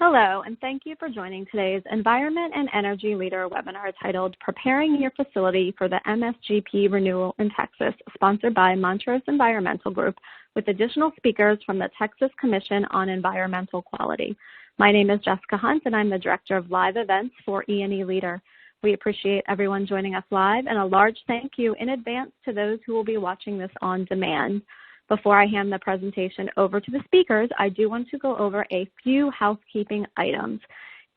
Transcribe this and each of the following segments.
Hello, and thank you for joining today's Environment and Energy Leader webinar titled Preparing Your Facility for the MSGP Renewal in Texas, sponsored by Montrose Environmental Group, with additional speakers from the Texas Commission on Environmental Quality. My name is Jessica Hunt, and I'm the Director of Live Events for E&E Leader. We appreciate everyone joining us live, and a large thank you in advance to those who will be watching this on demand. Before I hand the presentation over to the speakers, I do want to go over a few housekeeping items.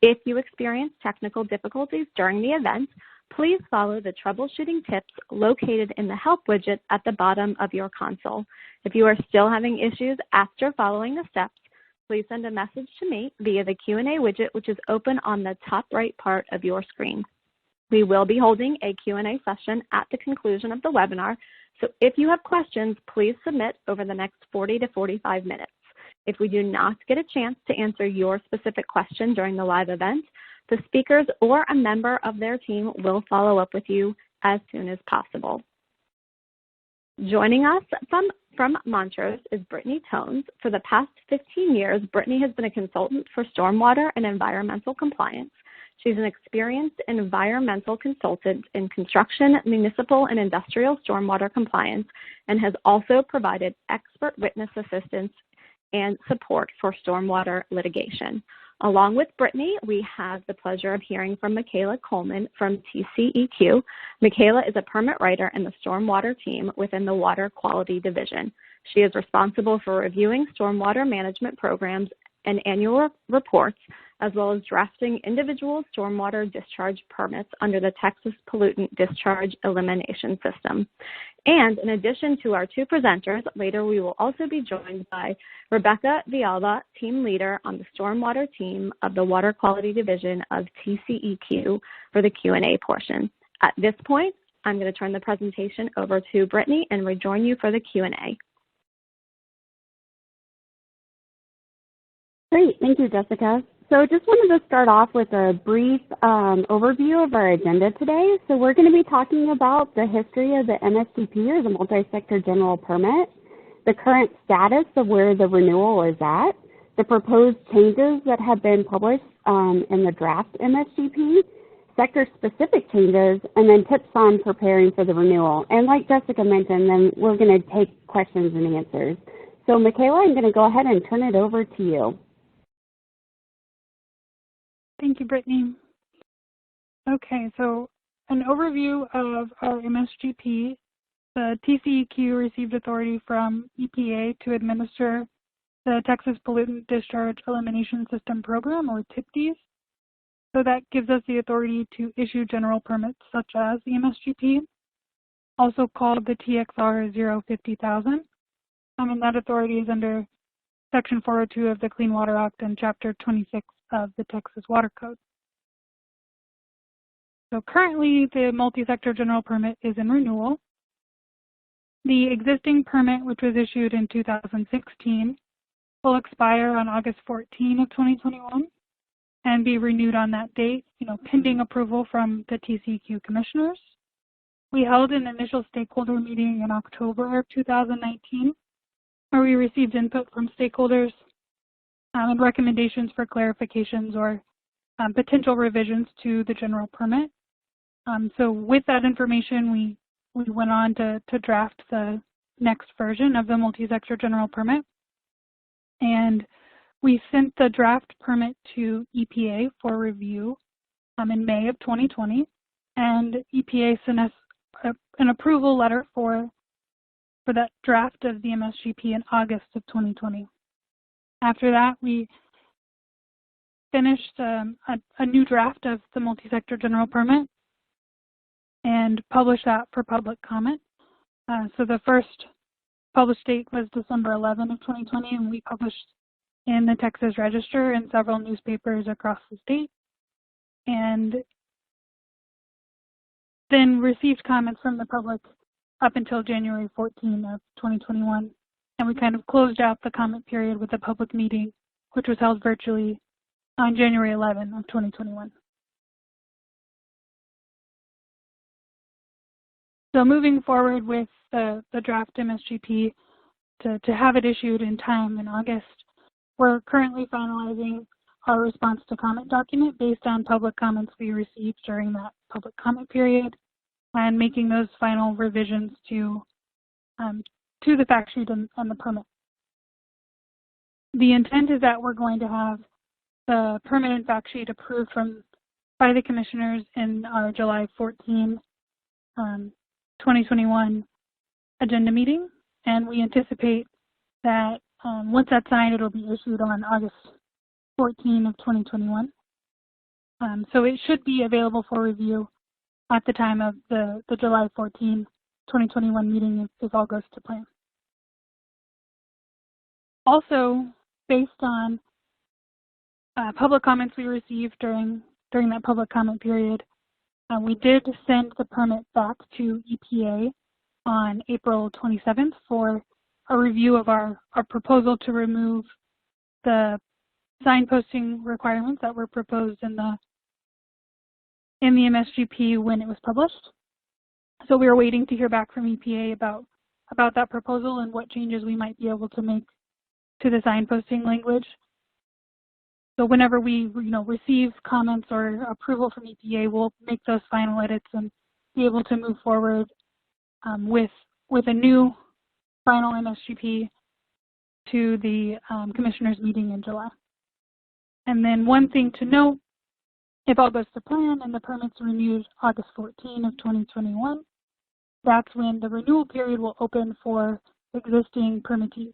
If you experience technical difficulties during the event, please follow the troubleshooting tips located in the Help widget at the bottom of your console. If you are still having issues after following the steps, please send a message to me via the Q&A widget, which is open on the top right part of your screen. We will be holding a Q&A session at the conclusion of the webinar, so if you have questions, please submit over the next 40 to 45 minutes. If we do not get a chance to answer your specific question during the live event, the speakers or a member of their team will follow up with you as soon as possible. Joining us from Montrose is Brittany Tones. For the past 15 years, Brittany has been a consultant for stormwater and environmental compliance. She's an experienced environmental consultant in construction, municipal, and industrial stormwater compliance, and has also provided expert witness assistance and support for stormwater litigation. Along with Brittany, we have the pleasure of hearing from Michaela Coleman from TCEQ. Michaela is a permit writer in the stormwater team within the Water Quality Division. She is responsible for reviewing stormwater management programs and annual reports, as well as drafting individual stormwater discharge permits under the Texas Pollutant Discharge Elimination System. And in addition to our two presenters, later we will also be joined by Rebecca Villalba, team leader on the stormwater team of the Water Quality Division of TCEQ for the Q&A portion. At this point, I'm going to turn the presentation over to Brittany and rejoin you for the Q&A. Great, thank you, Jessica. So just wanted to start off with a brief overview of our agenda today. So we're going to be talking about the history of the MSGP, or the Multi-Sector General Permit, the current status of where the renewal is at, the proposed changes that have been published in the draft MSGP, sector-specific changes, and then tips on preparing for the renewal. And like Jessica mentioned, then we're going to take questions and answers. So Michaela, I'm going to go ahead and turn it over to you. Thank you, Brittany. Okay, so an overview of our MSGP. The TCEQ received authority from EPA to administer the Texas Pollutant Discharge Elimination System Program, or TPDES. So that gives us the authority to issue general permits such as the MSGP, also called the TXR 050,000. And that authority is under Section 402 of the Clean Water Act and Chapter 26 of the Texas Water Code. So currently, the multi-sector general permit is in renewal. The existing permit, which was issued in 2016, will expire on August 14 of 2021 and be renewed on that date, pending approval from the TCEQ commissioners. We held an initial stakeholder meeting in October of 2019, where we received input from stakeholders and recommendations for clarifications or potential revisions to the general permit. So with that information, we went on to draft the next version of the multi-sector general permit. And we sent the draft permit to EPA for review in May of 2020. And EPA sent us an approval letter for that draft of the MSGP in August of 2020. After that, we finished a new draft of the multi-sector general permit and published that for public comment. So the first published date was December 11 of 2020, and we published in the Texas Register and several newspapers across the state, and then received comments from the public up until January 14 of 2021. And we kind of closed out the comment period with a public meeting, which was held virtually on January 11 of 2021. So moving forward with the draft MSGP to have it issued in time in August, we're currently finalizing our response to comment document based on public comments we received during that public comment period, and making those final revisions to the fact sheet and the permit. The intent is that we're going to have the permit and fact sheet approved by the commissioners in our July 14, 2021 agenda meeting, and we anticipate that once that's signed, it'll be issued on August 14 of 2021. So it should be available for review at the time of the July 14, 2021 meeting if all goes to plan. Also, based on public comments we received during that public comment period, we did send the permit back to EPA on April 27th for a review of our proposal to remove the signposting requirements that were proposed in the MSGP when it was published. So we were waiting to hear back from EPA about that proposal and what changes we might be able to make to the signposting language. So whenever we receive comments or approval from EPA, we'll make those final edits and be able to move forward with a new final MSGP to the commissioners meeting in July. And then one thing to note, if all goes to plan and the permit's renewed August 14 of 2021, that's when the renewal period will open for existing permittees.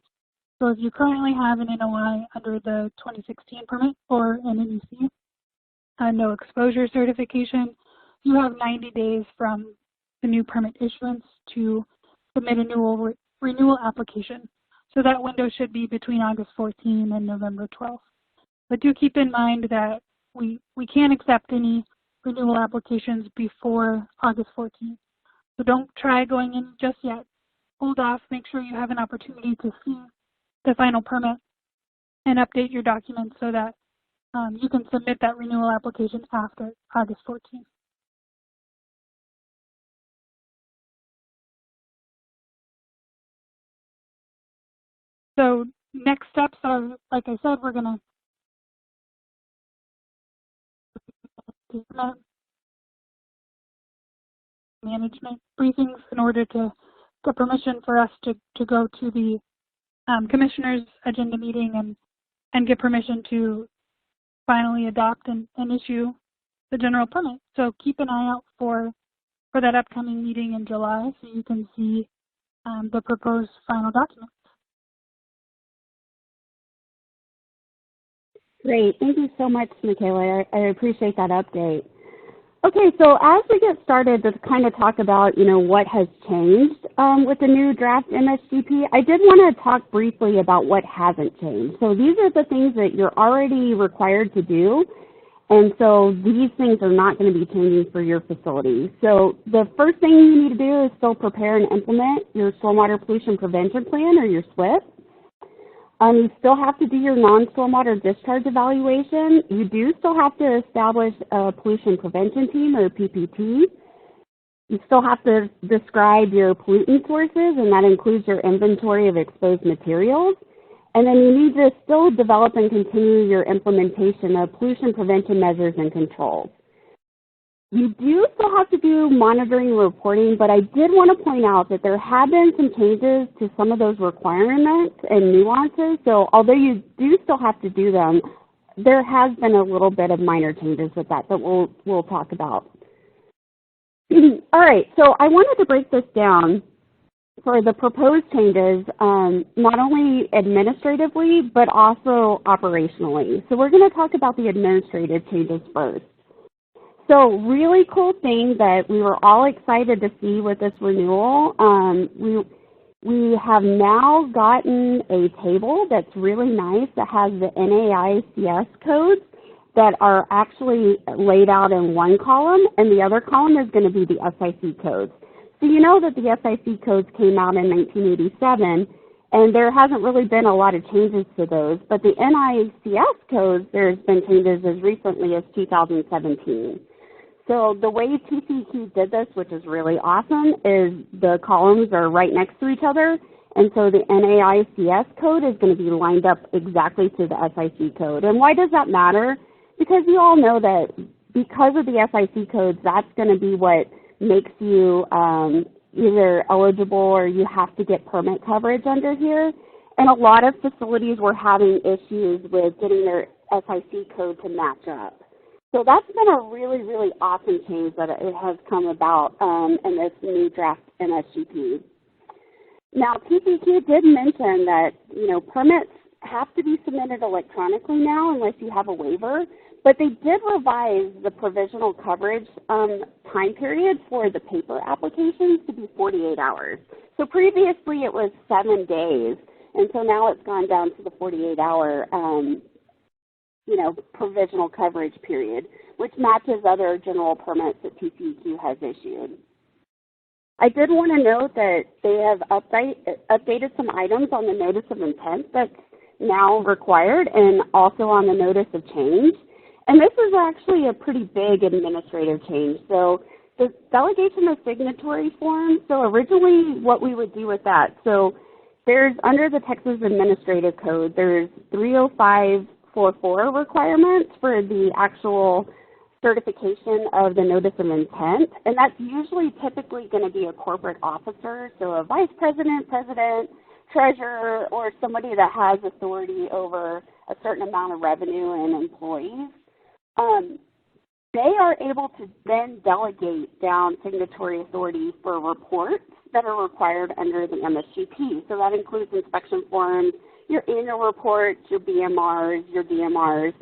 So if you currently have an NOI under the 2016 permit or an NEC, no exposure certification, you have 90 days from the new permit issuance to submit a renewal application. So that window should be between August 14 and November 12th. But do keep in mind that we can't accept any renewal applications before August 14th. So don't try going in just yet. Hold off, make sure you have an opportunity to see the final permit and update your documents so that you can submit that renewal application after August 14th. So next steps are, like I said, we're going to management briefings in order to get permission for us to go to the commissioners' agenda meeting and get permission to finally adopt and issue the general permit. So keep an eye out for that upcoming meeting in July so you can see the proposed final documents. Great. Thank you so much, Michaela. I appreciate that update. Okay, so as we get started to kind of talk about, what has changed with the new draft MSGP, I did want to talk briefly about what hasn't changed. So these are the things that you're already required to do, and so these things are not going to be changing for your facility. So the first thing you need to do is still prepare and implement your stormwater pollution prevention plan or your SWIP. You still have to do your non-stormwater discharge evaluation. You do still have to establish a pollution prevention team or PPT. You still have to describe your pollutant sources, and that includes your inventory of exposed materials. And then you need to still develop and continue your implementation of pollution prevention measures and controls. You do still have to do monitoring and reporting, but I did want to point out that there have been some changes to some of those requirements and nuances. So although you do still have to do them, there has been a little bit of minor changes with that we'll talk about. All right, so I wanted to break this down for the proposed changes, not only administratively, but also operationally. So we're going to talk about the administrative changes first. So really cool thing that we were all excited to see with this renewal, we have now gotten a table that's really nice that has the NAICS codes that are actually laid out in one column, and the other column is going to be the SIC codes. So you know that the SIC codes came out in 1987, and there hasn't really been a lot of changes to those, but the NAICS codes, there's been changes as recently as 2017. So the way TCEQ did this, which is really awesome, is the columns are right next to each other, And so the NAICS code is going to be lined up exactly to the SIC code. And why does that matter? Because you all know that because of the SIC codes, that's going to be what makes you either eligible or you have to get permit coverage under here. And a lot of facilities were having issues with getting their SIC code to match up. So that's been a really, really awesome change that it has come about in this new draft MSGP. Now, TCEQ did mention that, permits have to be submitted electronically now unless you have a waiver, but they did revise the provisional coverage time period for the paper applications to be 48 hours. So previously it was 7 days, and so now it's gone down to the 48-hour provisional coverage period, which matches other general permits that TCEQ has issued. I did want to note that they have updated some items on the notice of intent that's now required and also on the notice of change. And this is actually a pretty big administrative change. So the delegation of signatory form, so originally what we would do with that, so there's under the Texas Administrative Code, there's 30544 requirements for the actual certification of the notice of intent, and that's usually typically going to be a corporate officer, so a vice president, president, treasurer, or somebody that has authority over a certain amount of revenue and employees. They are able to then delegate down signatory authority for reports that are required under the MSGP. So that includes inspection forms, your annual reports, your BMRs, your DMRs.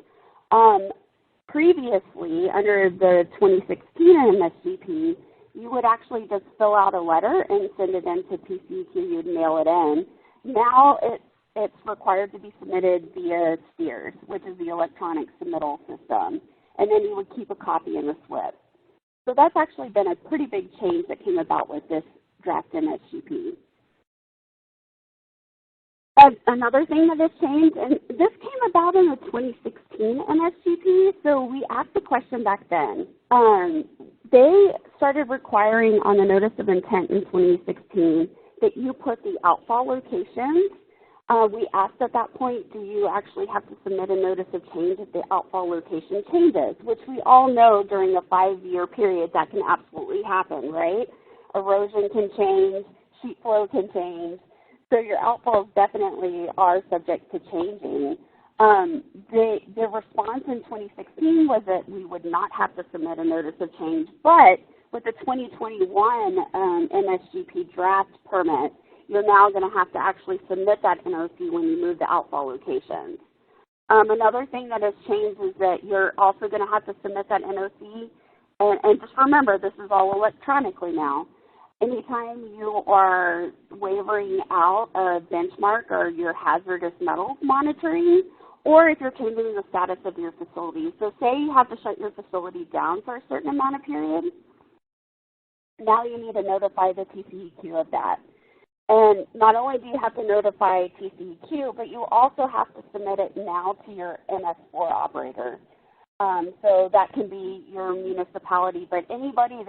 Previously, under the 2016 MSGP, you would actually just fill out a letter and send it in to TCEQ. You'd mail it in. Now it's required to be submitted via STEERS, which is the electronic submittal system, and then you would keep a copy in the slip. So that's actually been a pretty big change that came about with this draft MSGP. Another thing that has changed, and this came about in the 2016 MSGP, so we asked the question back then. They started requiring on the notice of intent in 2016 that you put the outfall locations. We asked at that point, do you actually have to submit a notice of change if the outfall location changes, which we all know during a 5-year period that can absolutely happen, right? Erosion can change, sheet flow can change. So your outfalls definitely are subject to changing. The response in 2016 was that we would not have to submit a notice of change, but with the 2021 MSGP draft permit, you're now going to have to actually submit that NOC when you move the outfall locations. Another thing that has changed is that you're also going to have to submit that NOC, and just remember, this is all electronically now. Anytime you are wavering out a benchmark or your hazardous metals monitoring, or if you're changing the status of your facility. So say you have to shut your facility down for a certain amount of period, now you need to notify the TCEQ of that. And not only do you have to notify TCEQ, but you also have to submit it now to your MS4 operator. So that can be your municipality, but anybody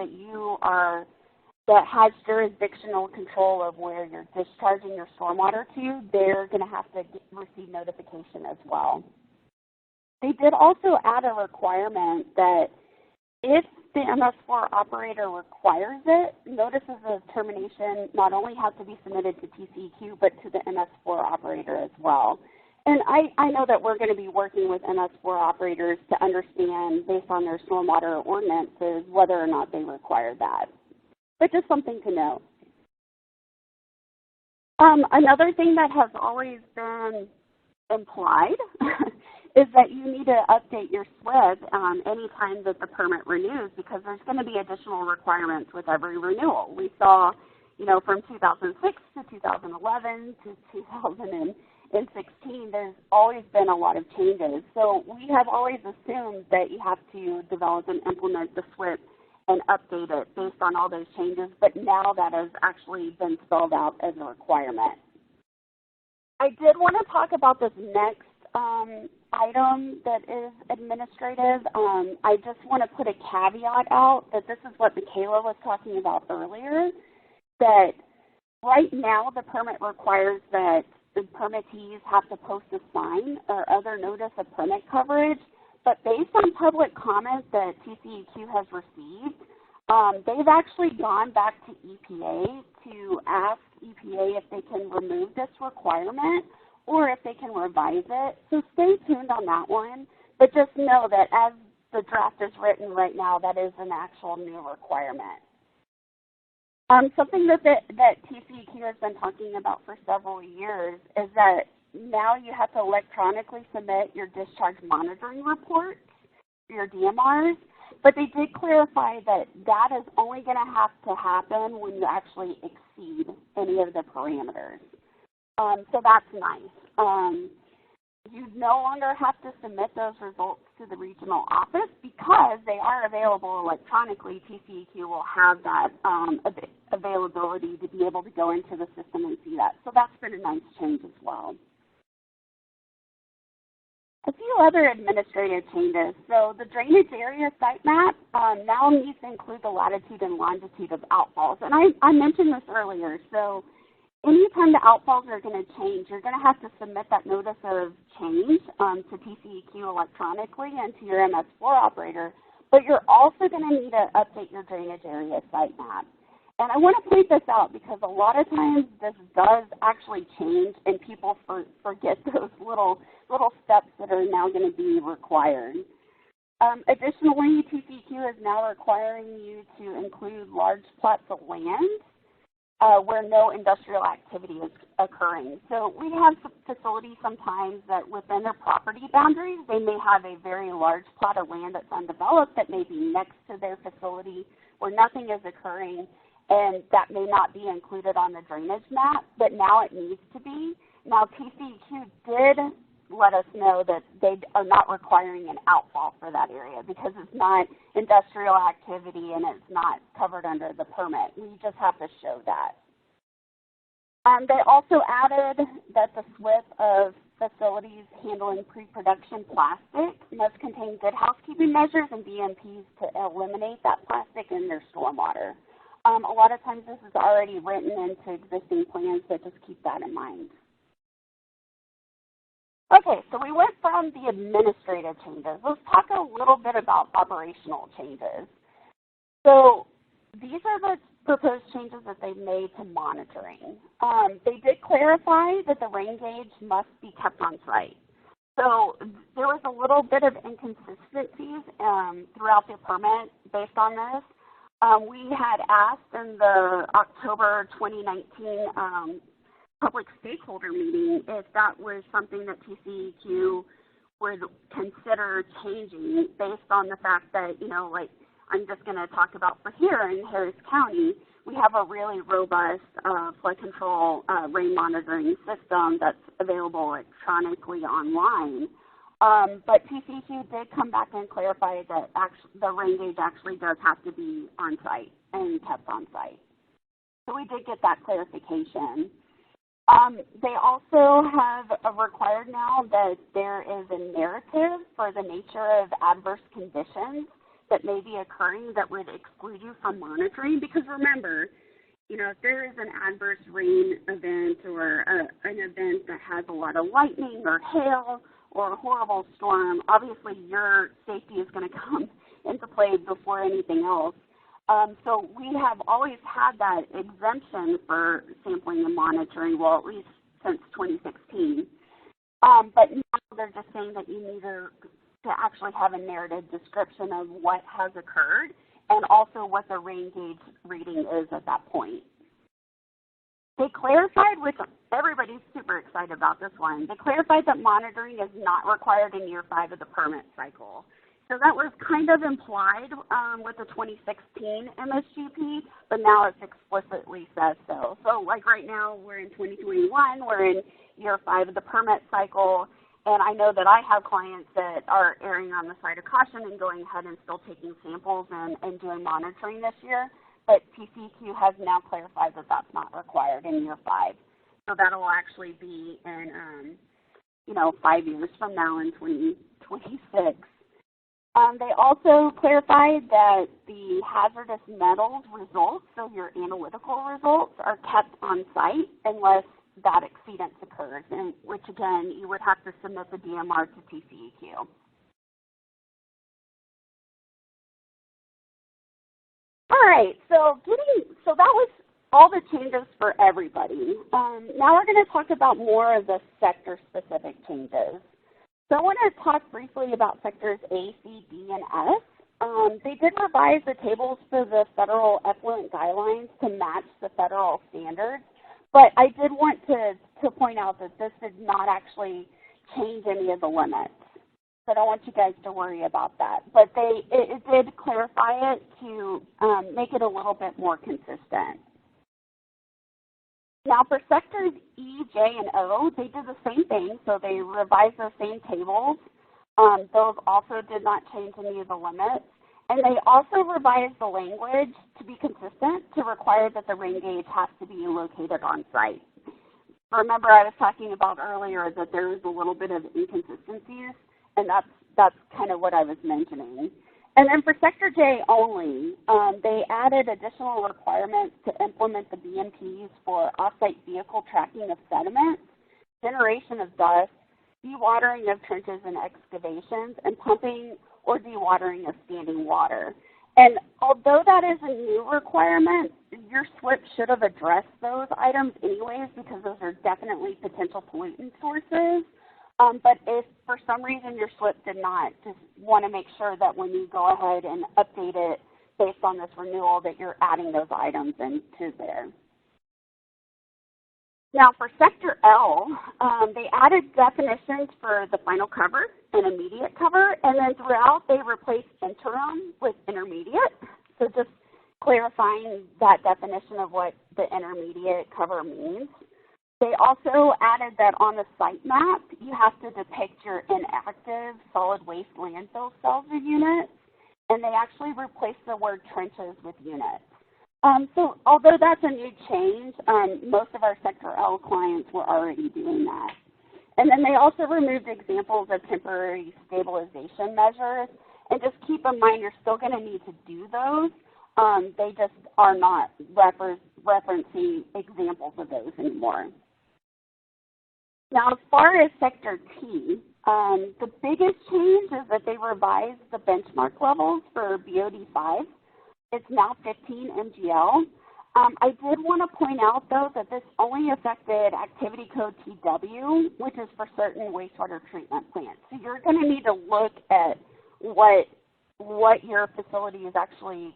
that has jurisdictional control of where you're discharging your stormwater to, they're going to have to receive notification as well. They did also add a requirement that if the MS4 operator requires it, notices of termination not only have to be submitted to TCEQ, but to the MS4 operator as well. And I know that we're going to be working with MS4 operators to understand, based on their stormwater ordinances, whether or not they require that. But just something to know. Another thing that has always been implied is that you need to update your SWIB anytime that the permit renews, because there's going to be additional requirements with every renewal. We saw, from 2006 to 2011 to 2016, there's always been a lot of changes. So we have always assumed that you have to develop and implement the SWIB and update it based on all those changes, but now that has actually been spelled out as a requirement. I did want to talk about this next item that is administrative. I just want to put a caveat out that this is what Michaela was talking about earlier, that Right now, the permit requires that the permittees have to post a sign or other notice of permit coverage, but based on public comment that TCEQ has received, they've actually gone back to EPA to ask EPA if they can remove this requirement or if they can revise it. So stay tuned on that one, but just know that as the draft is written right now, that is an actual new requirement. Something that TCEQ has been talking about for several years is that now you have to electronically submit your discharge monitoring reports, your DMRs, but they did clarify that that is only going to have to happen when you actually exceed any of the parameters. So that's nice. You no longer have to submit those results to the regional office because they are available electronically. TCEQ will have that availability to be able to go into the system and see that. So that's been a nice change as well. A few other administrative changes. So the drainage area sitemap now needs to include the latitude and longitude of outfalls. And I mentioned this earlier. So anytime the outfalls are going to change, you're going to have to submit that notice of change to TCEQ electronically and to your MS4 operator, but you're also going to need to update your drainage area sitemap. And I want to point this out because a lot of times this does actually change and people forget those little steps that are now going to be required. Additionally, TCEQ is now requiring you to include large plots of land where no industrial activity is occurring. So we have facilities sometimes that within their property boundaries, they may have a very large plot of land that's undeveloped that may be next to their facility where nothing is occurring, and that may not be included on the drainage map, but now it needs to be. Now TCEQ did let us know that they are not requiring an outfall for that area because it's not industrial activity and it's not covered under the permit. We just have to show that. They also added that the SWIP of facilities handling pre-production plastic must contain good housekeeping measures and BMPs to eliminate that plastic in their stormwater. A lot of times this is already written into existing plans, so just keep that in mind. Okay, so we went from the administrative changes. Let's talk a little bit about operational changes. So these are the proposed changes that they've made to monitoring. They did clarify that the rain gauge must be kept on site. So there was a little bit of inconsistencies throughout the permit based on this. We had asked in the October 2019 public stakeholder meeting if that was something that TCEQ would consider changing based on the fact that, you know, like I'm just going to talk about for here in Harris County, we have a really robust flood control rain monitoring system that's available electronically online. But TCEQ did come back and clarify that the rain gauge actually does have to be on site and kept on site. So we did get that clarification. They also have required now that there is a narrative for the nature of adverse conditions that may be occurring that would exclude you from monitoring. Because remember, you know, if there is an adverse rain event or an event that has a lot of lightning or hail or a horrible storm, obviously your safety is going to come into play before anything else. So we have always had that exemption for sampling and monitoring, well, at least since 2016. But now they're just saying that you need to actually have a narrative description of what has occurred and also what the rain gauge reading is at that point. They clarified, which everybody's super excited about this one, they clarified that monitoring is not required in year 5 of the permit cycle. So that was kind of implied with the 2016 MSGP, but now it explicitly says so. So like right now, we're in 2021, we're in year 5 of the permit cycle, and I know that I have clients that are erring on the side of caution and going ahead and still taking samples and doing monitoring this year, but TCEQ has now clarified that that's not required in year 5. So that'll actually be in, 5 years from now in 2026. They also clarified that the hazardous metals results, so your analytical results, are kept on site unless that exceedance occurs, and which again, you would have to submit the DMR to TCEQ. All right, so that was all the changes for everybody. Now we're going to talk about more of the sector-specific changes. So I want to talk briefly about sectors A, C, D, and S. They did revise the tables for the federal effluent guidelines to match the federal standards, but I did want to point out that this did not actually change any of the limits. So I don't want you guys to worry about that. But it did clarify it to make it a little bit more consistent. Now for sectors E, J, and O, they did the same thing. So they revised those same tables. Those also did not change any of the limits. And they also revised the language to be consistent to require that the rain gauge has to be located on site. Remember I was talking about earlier that there is a little bit of inconsistencies, and that's kind of what I was mentioning. And then for Sector J only, they added additional requirements to implement the BMPs for off-site vehicle tracking of sediments, generation of dust, dewatering of trenches and excavations, and pumping or dewatering of standing water. And although that is a new requirement, your SWIP should have addressed those items anyways because those are definitely potential pollutant sources. But if for some reason your SWIP did not, just want to make sure that when you go ahead and update it based on this renewal that you're adding those items into there. Now for Sector L, they added definitions for the final cover and immediate cover, and then throughout they replaced interim with intermediate. So just clarifying that definition of what the intermediate cover means. They also added that on the Sitemap, you have to depict your inactive solid waste landfill cells or units, and they actually replaced the word trenches with units. So although that's a new change, most of our Sector L clients were already doing that. And then they also removed examples of temporary stabilization measures. And just keep in mind, you're still going to need to do those. They just are not referencing examples of those anymore. Now, as far as Sector T, the biggest change is that they revised the benchmark levels for BOD5. It's now 15 MGL. I did want to point out, though, that this only affected Activity Code TW, which is for certain wastewater treatment plants. So you're going to need to look at what your facility is actually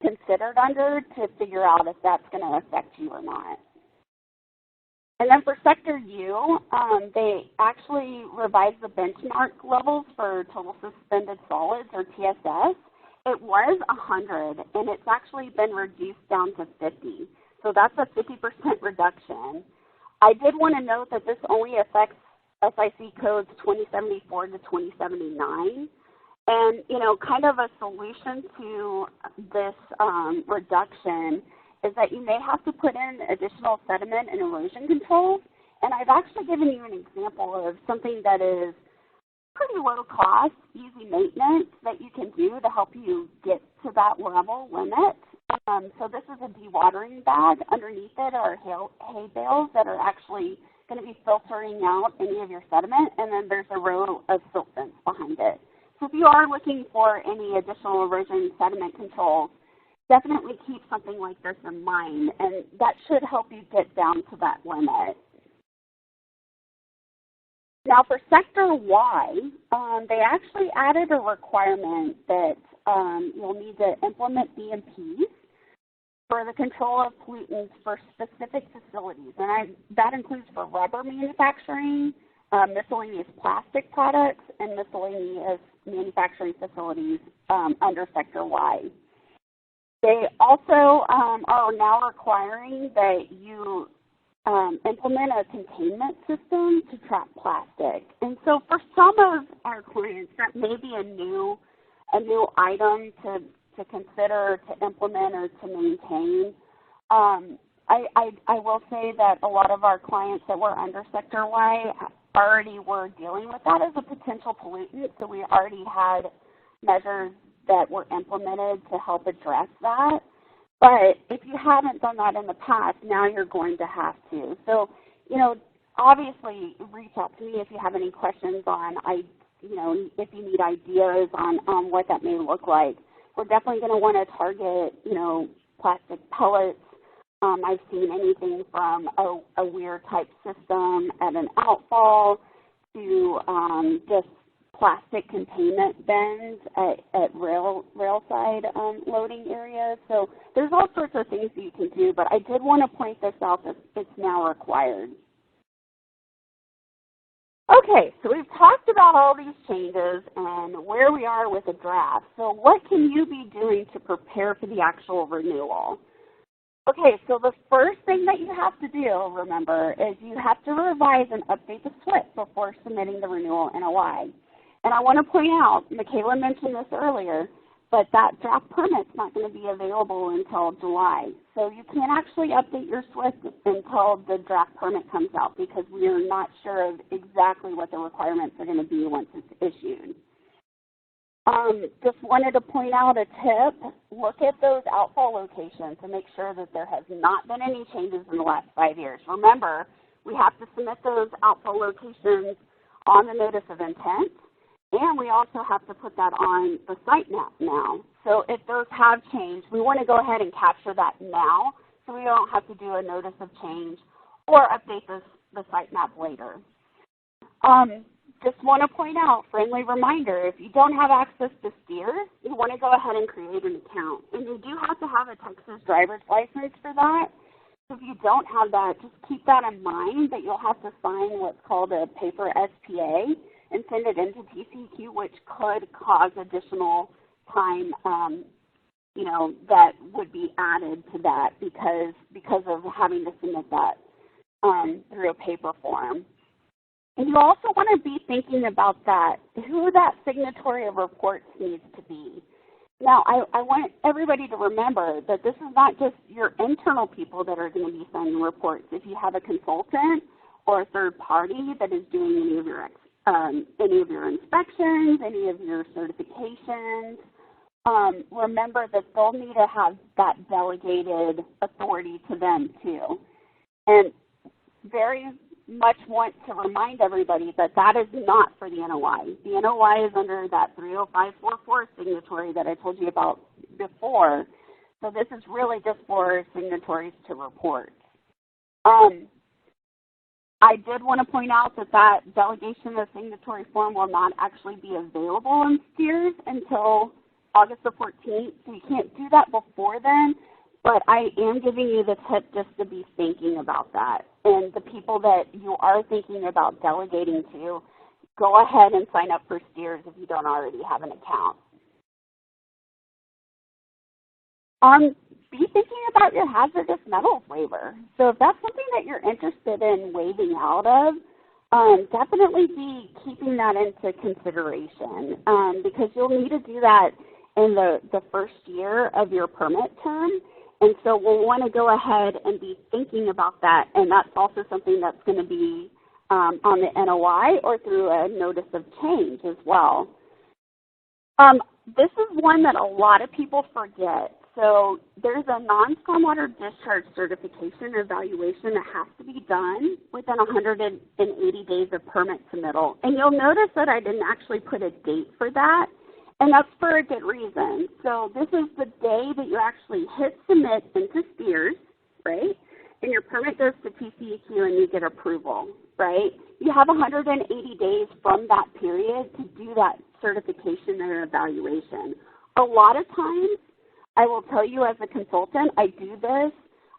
considered under to figure out if that's going to affect you or not. And then for Sector U, they actually revised the benchmark levels for total suspended solids, or TSS. It was 100, and it's actually been reduced down to 50. So that's a 50% reduction. I did want to note that this only affects SIC codes 2074 to 2079. And, you know, kind of a solution to this reduction is that you may have to put in additional sediment and erosion controls. And I've actually given you an example of something that is pretty low cost, easy maintenance that you can do to help you get to that level limit. So this is a dewatering bag. Underneath it are hay bales that are actually going to be filtering out any of your sediment, and then there's a row of silt fence behind it. So if you are looking for any additional erosion sediment controls, definitely keep something like this in mind, and that should help you get down to that limit. Now for Sector Y, they actually added a requirement that you'll need to implement BMPs for the control of pollutants for specific facilities. And that includes for rubber manufacturing, miscellaneous plastic products, and miscellaneous manufacturing facilities under Sector Y. They also are now requiring that you implement a containment system to trap plastic. And so for some of our clients, that may be a new item to consider, to implement, or to maintain. I will say that a lot of our clients that were under Sector Y already were dealing with that as a potential pollutant, so we already had measures that were implemented to help address that. But if you haven't done that in the past, now you're going to have to. So, you know, obviously reach out to me if you have any questions on, if you need ideas on what that may look like. We're definitely going to want to target, you know, plastic pellets. I've seen anything from a weir type system at an outfall to just plastic containment bins at railside loading areas. So there's all sorts of things that you can do, but I did want to point this out that it's now required. Okay, so we've talked about all these changes and where we are with a draft. So what can you be doing to prepare for the actual renewal? Okay, so the first thing that you have to do, remember, is you have to revise and update the SWIP before submitting the renewal NOI. And I want to point out, Michaela mentioned this earlier, but that draft permit's not going to be available until July. So you can't actually update your SWIP until the draft permit comes out because we are not sure of exactly what the requirements are going to be once it's issued. Just wanted to point out a tip. Look at those outfall locations and make sure that there has not been any changes in the last 5 years. Remember, we have to submit those outfall locations on the notice of intent, and we also have to put that on the Sitemap now. So if those have changed, we want to go ahead and capture that now so we don't have to do a notice of change or update the Sitemap later. Just want to point out, friendly reminder, if you don't have access to steers, you want to go ahead and create an account. And you do have to have a Texas driver's license for that. So if you don't have that, just keep that in mind that you'll have to sign what's called a paper SPA and send it into TCEQ, which could cause additional time, that would be added to that because of having to submit that through a paper form. And you also want to be thinking about that, who that signatory of reports needs to be. Now, I want everybody to remember that this is not just your internal people that are going to be signing reports. If you have a consultant or a third party that is doing any of your inspections, any of your certifications, remember that they'll need to have that delegated authority to them too. And very much want to remind everybody that that is not for the NOI. The NOI is under that 30544 signatory that I told you about before. So this is really just for signatories to reports. I did want to point out that delegation of signatory form will not actually be available in steers until August the 14th. So you can't do that before then. But I am giving you the tip just to be thinking about that. And the people that you are thinking about delegating to, go ahead and sign up for steers if you don't already have an account. Be thinking about your hazardous metals waiver. So if that's something that you're interested in waiving out of, definitely be keeping that into consideration because you'll need to do that in the first year of your permit term. And so we'll want to go ahead and be thinking about that, and that's also something that's going to be on the NOI or through a notice of change as well. This is one that a lot of people forget. So there's a non-stormwater discharge certification evaluation that has to be done within 180 days of permit submittal. And you'll notice that I didn't actually put a date for that. And that's for a good reason. So this is the day that you actually hit submit into steers, right? And your permit goes to TCEQ and you get approval, right? You have 180 days from that period to do that certification and evaluation. A lot of times, I will tell you as a consultant, I do this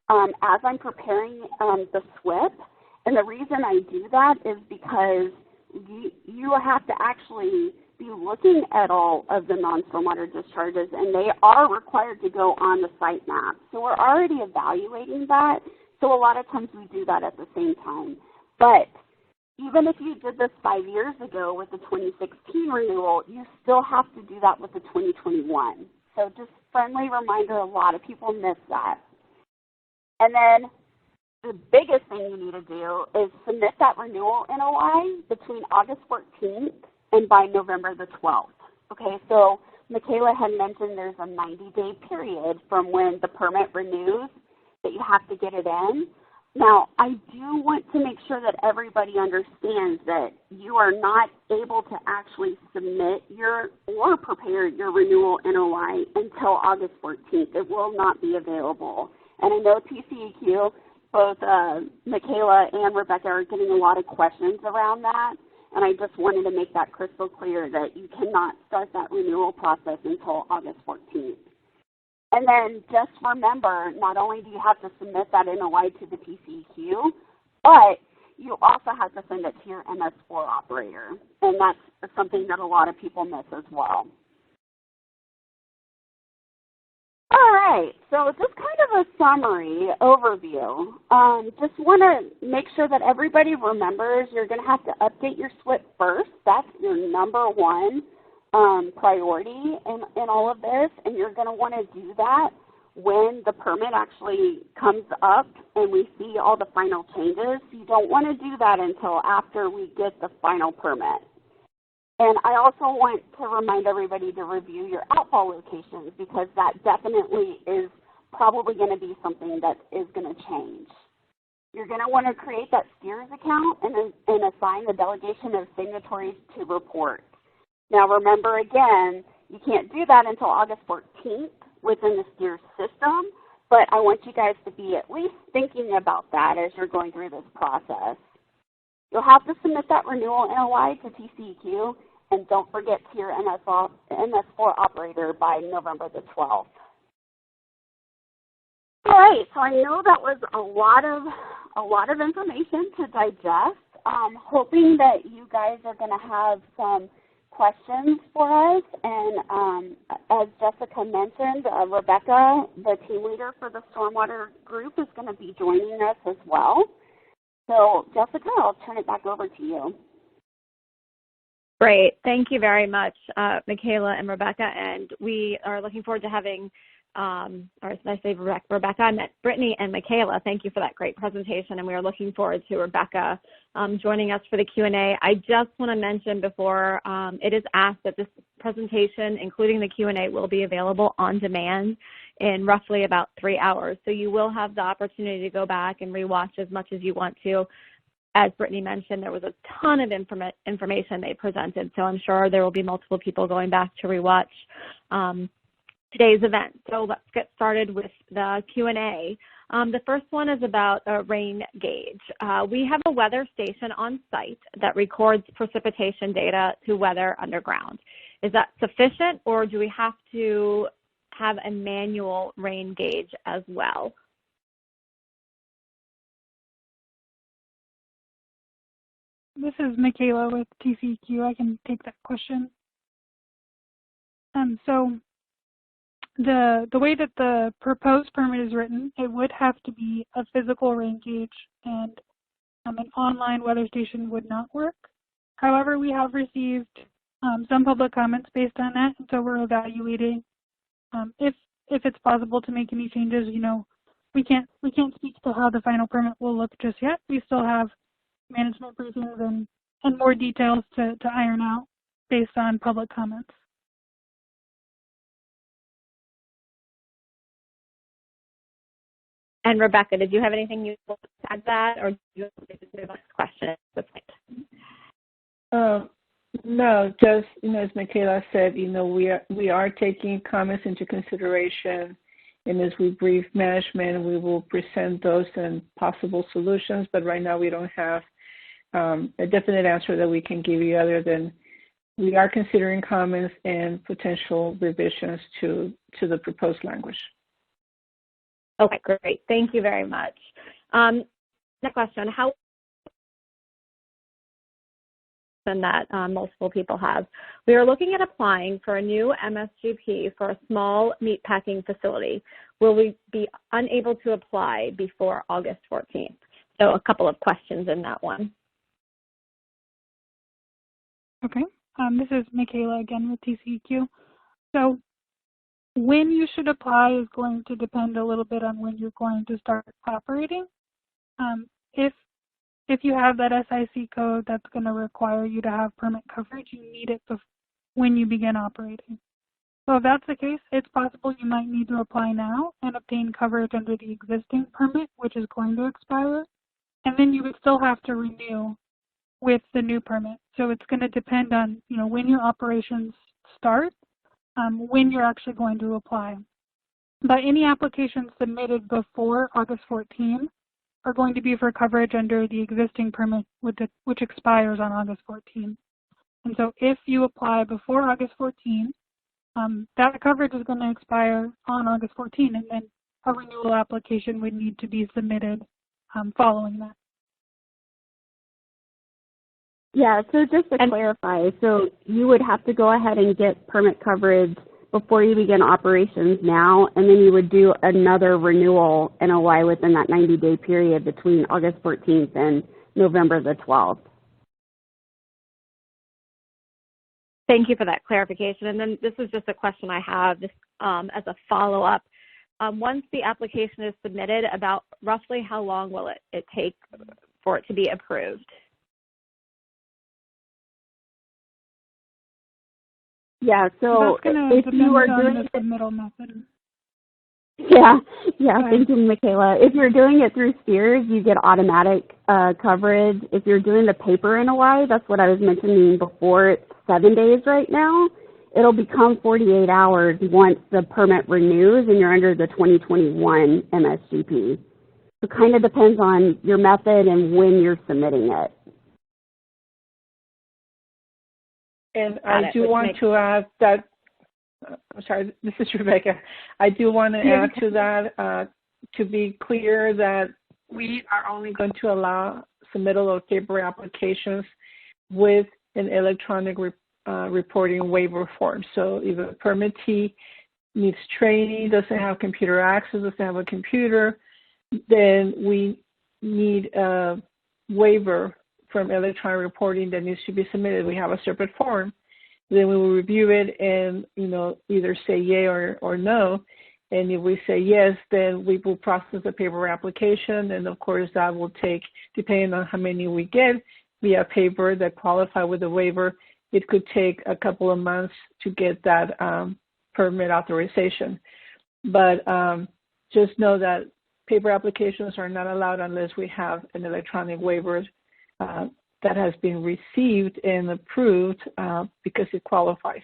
as I'm preparing the SWIP. And the reason I do that is because you have to actually be looking at all of the non-stormwater discharges, and they are required to go on the Sitemap. So we're already evaluating that. So a lot of times we do that at the same time. But even if you did this 5 years ago with the 2016 renewal, you still have to do that with the 2021. So just friendly reminder, a lot of people miss that. And then the biggest thing you need to do is submit that renewal NOI between August 14th and by November the 12th. Okay, so Michaela had mentioned there's a 90-day period from when the permit renews that you have to get it in. Now, I do want to make sure that everybody understands that you are not able to actually submit or prepare your renewal NOI until August 14th. It will not be available. And I know TCEQ, both Michaela and Rebecca are getting a lot of questions around that. And I just wanted to make that crystal clear that you cannot start that renewal process until August 14th. And then just remember, not only do you have to submit that NOI to the TCEQ, but you also have to send it to your MS4 operator. And that's something that a lot of people miss as well. All right, so just kind of a summary overview. Just want to make sure that everybody remembers you're going to have to update your SWIP first. That's your number one priority in all of this, and you're going to want to do that when the permit actually comes up and we see all the final changes. You don't want to do that until after we get the final permit. And I also want to remind everybody to review your outfall locations, because that definitely is probably going to be something that is going to change. You're going to want to create that steers account and assign the delegation of signatories to report. Now remember again, you can't do that until August 14th within the steers system, but I want you guys to be at least thinking about that as you're going through this process. You'll have to submit that renewal NOI to TCEQ, and don't forget to your MS4 operator by November the 12th. All right, so I know that was a lot of information to digest. Hoping that you guys are going to have some questions for us, and as Jessica mentioned, Rebecca, the team leader for the stormwater group, is going to be joining us as well. So, Jessica, I'll turn it back over to you. Great. Thank you very much, Michaela and Rebecca. And we are looking forward to having, or should I say Rebecca? I meant Brittany and Michaela. Thank you for that great presentation. And we are looking forward to Rebecca joining us for the Q&A. I just want to mention before it is asked that this presentation, including the Q&A, will be available on demand in roughly about 3 hours. So you will have the opportunity to go back and rewatch as much as you want to. As Brittany mentioned, there was a ton of information they presented, so I'm sure there will be multiple people going back to rewatch today's event. So let's get started with the Q&A. The first one is about a rain gauge. We have a weather station on site that records precipitation data to weather underground. Is that sufficient, or do we have to have a manual rain gauge as well? This is Michaela with TCEQ. I can take that question. So the way that the proposed permit is written, it would have to be a physical rain gauge, and an online weather station would not work. However, we have received some public comments based on that, and so we're evaluating if it's possible to make any changes. You know, we can't speak to how the final permit will look just yet. We still have management briefings and more details to iron out based on public comments. And Rebecca, did you have anything you want to add to that, or do you want to move on to the question at this point? No, just, as Michaela said, we are taking comments into consideration, and as we brief management, we will present those and possible solutions. But right now, we don't have a definite answer that we can give you, other than we are considering comments and potential revisions to the proposed language. Okay, great. Thank you very much. Next question: how that multiple people have. We are looking at applying for a new MSGP for a small meatpacking facility. Will we be unable to apply before August 14th? So a couple of questions in that one. Okay, this is Michaela again with TCEQ. So when you should apply is going to depend a little bit on when you're going to start operating. If you have that SIC code that's going to require you to have permit coverage, you need it when you begin operating. So if that's the case, it's possible you might need to apply now and obtain coverage under the existing permit, which is going to expire, and then you would still have to renew with the new permit. So it's going to depend on, when your operations start, when you're actually going to apply. But any applications submitted before August 14 are going to be for coverage under the existing permit, which expires on August 14. And so if you apply before August 14, that coverage is going to expire on August 14, and then a renewal application would need to be submitted following that. Yeah, so just to clarify, so you would have to go ahead and get permit coverage before you begin operations now, and then you would do another renewal NOI within that 90-day period between August 14th and November the 12th. Thank you for that clarification. And then this is just a question I have just as a follow-up. Once the application is submitted, about roughly how long will it take for it to be approved? Yeah, so if you are doing the submittal method. Yeah, thank you, Michaela. If you're doing it through STEERS, you get automatic coverage. If you're doing the paper NOI, that's what I was mentioning before, it's 7 days right now. It'll become 48 hours once the permit renews and you're under the 2021 MSGP. So it kind of depends on your method and when you're submitting it. And I do want to add that, I'm sorry, this is Rebecca. I do want to add to that, to be clear that we are only going to allow submittal of paper applications with an electronic reporting waiver form. So if a permittee needs training, doesn't have computer access, doesn't have a computer, then we need a waiver from electronic reporting that needs to be submitted. We have a separate form. Then we will review it and, either say yay or no. And if we say yes, then we will process the paper application. And of course, that will take, depending on how many we get via paper that qualify with the waiver, it could take a couple of months to get that permit authorization. But just know that paper applications are not allowed unless we have an electronic waiver that has been received and approved because it qualifies.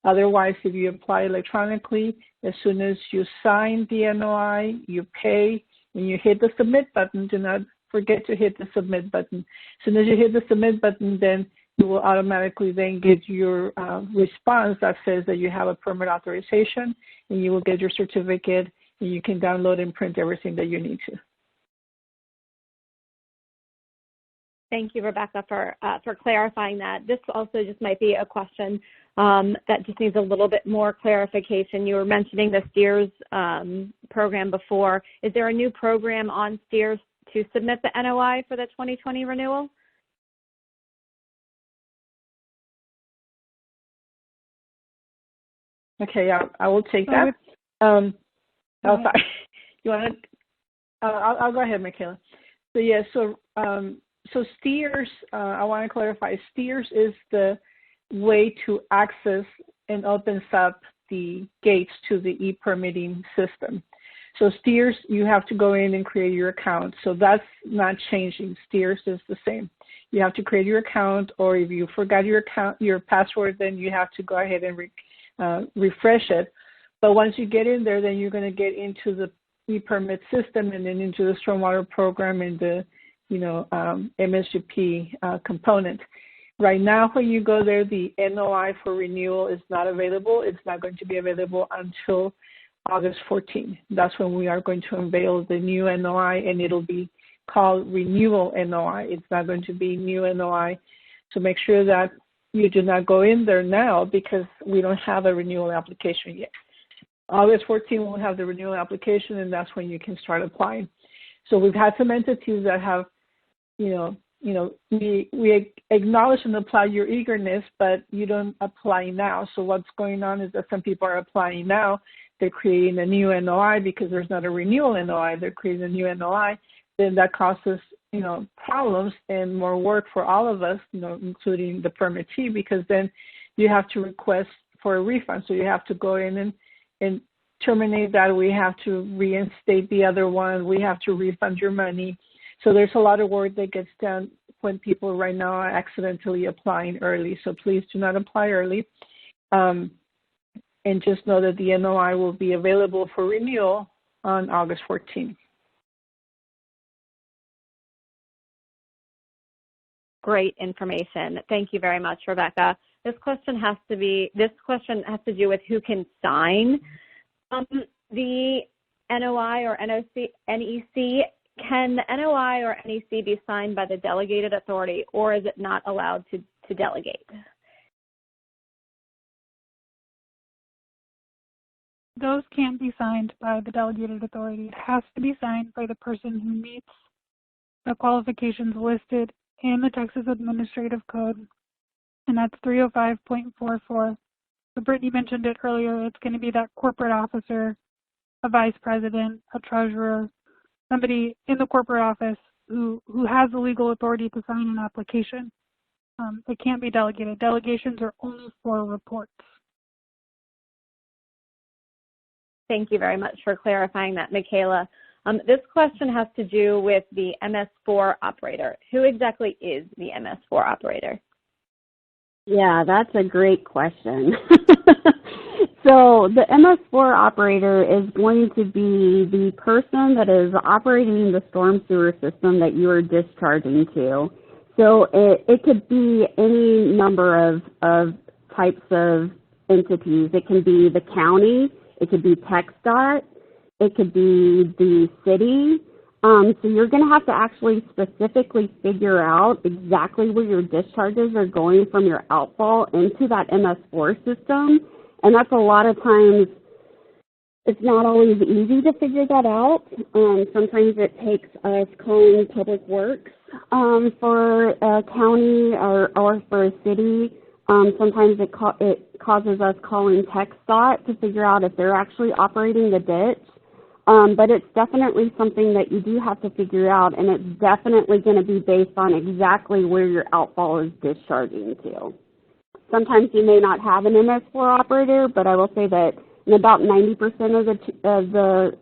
Otherwise, if you apply electronically, as soon as you sign the NOI, you pay, and you hit the submit button, do not forget to hit the submit button. As soon as you hit the submit button, then you will automatically then get your response that says that you have a permit authorization, and you will get your certificate, and you can download and print everything that you need to. Thank you, Rebecca, for clarifying that. This also just might be a question that just needs a little bit more clarification. You were mentioning the STEERS program before. Is there a new program on STEERS to submit the NOI for the 2020 renewal? Okay, I will take that. Sorry. You want to? I'll go ahead, Michaela. So yeah, so STEERS, I want to clarify, STEERS is the way to access and opens up the gates to the e-permitting system. So STEERS, you have to go in and create your account. So that's not changing. STEERS is the same. You have to create your account, or if you forgot your password, then you have to go ahead and refresh it. But once you get in there, then you're going to get into the e-permit system and then into the stormwater program and the MSGP component. Right now, when you go there, the NOI for renewal is not available. It's not going to be available until August 14. That's when we are going to unveil the new NOI, and it'll be called Renewal NOI. It's not going to be new NOI. So make sure that you do not go in there now because we don't have a renewal application yet. August 14, we'll have the renewal application, and that's when you can start applying. So we've had some entities that have, we acknowledge and apply your eagerness, but you don't apply now. So what's going on is that some people are applying now. They're creating a new NOI because there's not a renewal NOI. They're creating a new NOI. then that causes, problems and more work for all of us, including the permittee, because then you have to request for a refund. So you have to go in and terminate that. We have to reinstate the other one. We have to refund your money. So there's a lot of work that gets done when people right now are accidentally applying early. So please do not apply early. And just know that the NOI will be available for renewal on August 14th. Great information. Thank you very much, Rebecca. This question has to do with who can sign the NOI or NEC. Can the NOI or NEC be signed by the delegated authority, or is it not allowed to delegate? Those can't be signed by the delegated authority. It has to be signed by the person who meets the qualifications listed in the Texas Administrative Code, and that's 305.44. So Brittany mentioned it earlier. It's going to be that corporate officer, a vice president, a treasurer, somebody in the corporate office who has the legal authority to sign an application. It can't be delegated. Delegations are only for reports. Thank you very much for clarifying that, Michaela. This question has to do with the MS4 operator. Who exactly is the MS4 operator? Yeah, that's a great question. So the MS4 operator is going to be the person that is operating the storm sewer system that you are discharging to. So it could be any number of types of entities. It can be the county, it could be TxDOT, it could be the city. So you're going to have to actually specifically figure out exactly where your discharges are going from your outfall into that MS4 system. And that's a lot of times, it's not always easy to figure that out. Sometimes it takes us calling Public Works for a county or for a city. Sometimes it causes us calling TxDOT to figure out if they're actually operating the ditch. But it's definitely something that you do have to figure out, and it's definitely going to be based on exactly where your outfall is discharging to. Sometimes you may not have an MS4 operator, but I will say that in about 90% of the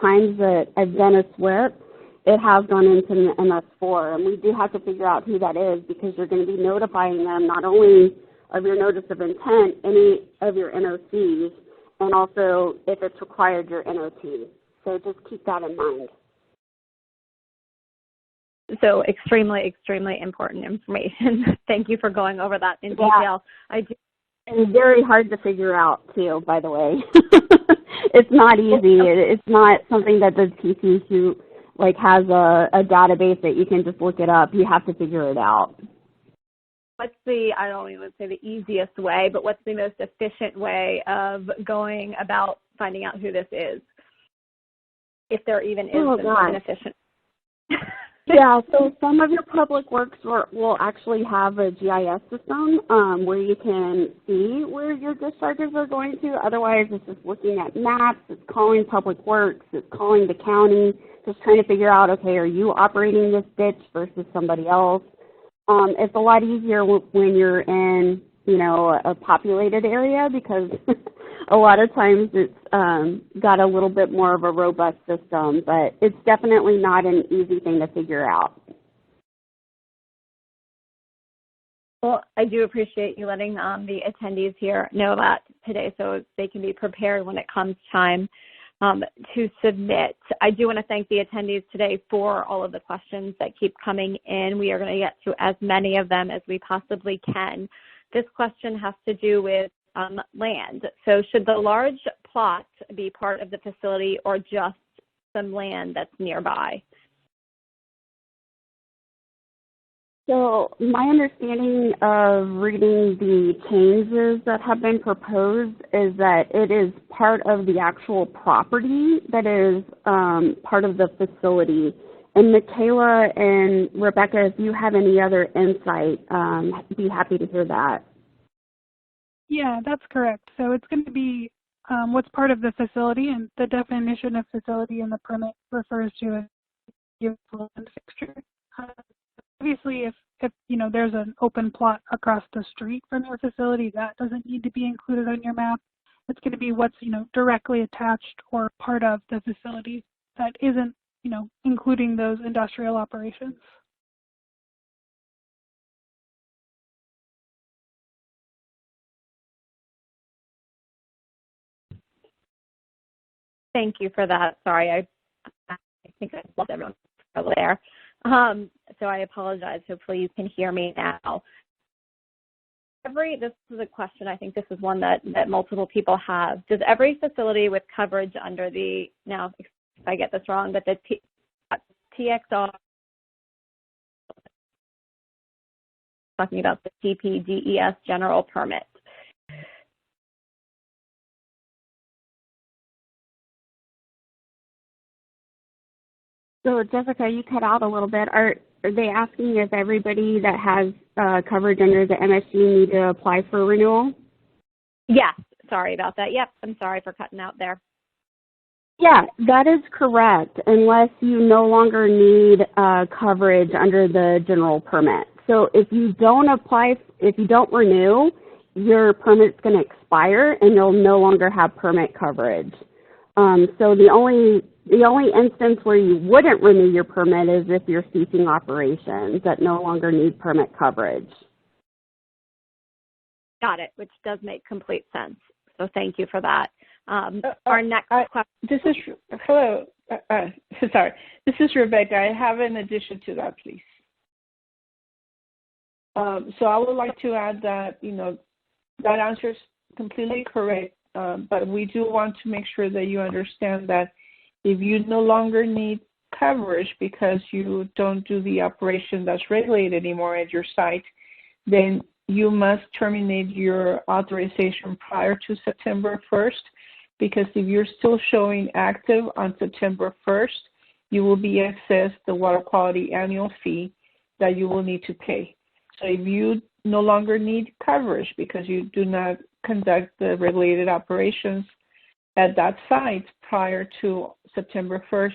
times that I've done a SWIP, it has gone into an MS4, and we do have to figure out who that is because you're going to be notifying them not only of your notice of intent, any of your NOCs, and also if it's required, your NOT. So just keep that in mind. So extremely, extremely important information. Thank you for going over that in detail. And it's very hard to figure out, too, by the way. It's not easy. It's not something that the TCEQ has a database that you can just look it up. You have to figure it out. What's I don't even say the easiest way, but what's the most efficient way of going about finding out who this is? If there even is an efficient. Yeah, so some of your public works will actually have a GIS system where you can see where your discharges are going to. Otherwise, it's just looking at maps, it's calling public works, it's calling the county, just trying to figure out, okay, are you operating this ditch versus somebody else? It's a lot easier when you're in, a populated area because a lot of times it's got a little bit more of a robust system, but it's definitely not an easy thing to figure out. Well, I do appreciate you letting the attendees here know that today so they can be prepared when it comes time to submit. I do want to thank the attendees today for all of the questions that keep coming in. We are going to get to as many of them as we possibly can. This question has to do with land. So should the large plot be part of the facility or just some land that's nearby? So my understanding of reading the changes that have been proposed is that it is part of the actual property that is part of the facility. And Michaela and Rebecca, if you have any other insight, I'd be happy to hear that. Yeah, that's correct. So it's going to be what's part of the facility, and the definition of facility in the permit refers to it land fixture. Obviously, if you know there's an open plot across the street from your facility, that doesn't need to be included on your map. It's going to be what's directly attached or part of the facility that isn't including those industrial operations. Thank you for that. Sorry, I think I lost everyone over there. So I apologize. Hopefully you can hear me now. This is a question, I think this is one that multiple people have. Does every facility with coverage under the, now if I get this wrong, but the TXR, talking about the TPDES general permit? So Jessica, you cut out a little bit. Are they asking if everybody that has coverage under the MSG need to apply for renewal? Yes, sorry about that. Yep, I'm sorry for cutting out there. Yeah, that is correct, unless you no longer need coverage under the general permit. So if you don't apply, if you don't renew, your permit's going to expire and you'll no longer have permit coverage. So the only instance where you wouldn't renew your permit is if you're ceasing operations that no longer need permit coverage. Got it, which does make complete sense. So thank you for that. Our next question. This is, hello, sorry. This is Rebecca. I have an addition to that, please. So I would like to add that, that answer is completely correct, but we do want to make sure that you understand that if you no longer need coverage because you don't do the operation that's regulated anymore at your site, then you must terminate your authorization prior to September 1st, because if you're still showing active on September 1st, you will be assessed the water quality annual fee that you will need to pay. So if you no longer need coverage because you do not conduct the regulated operations at that site prior to September 1st,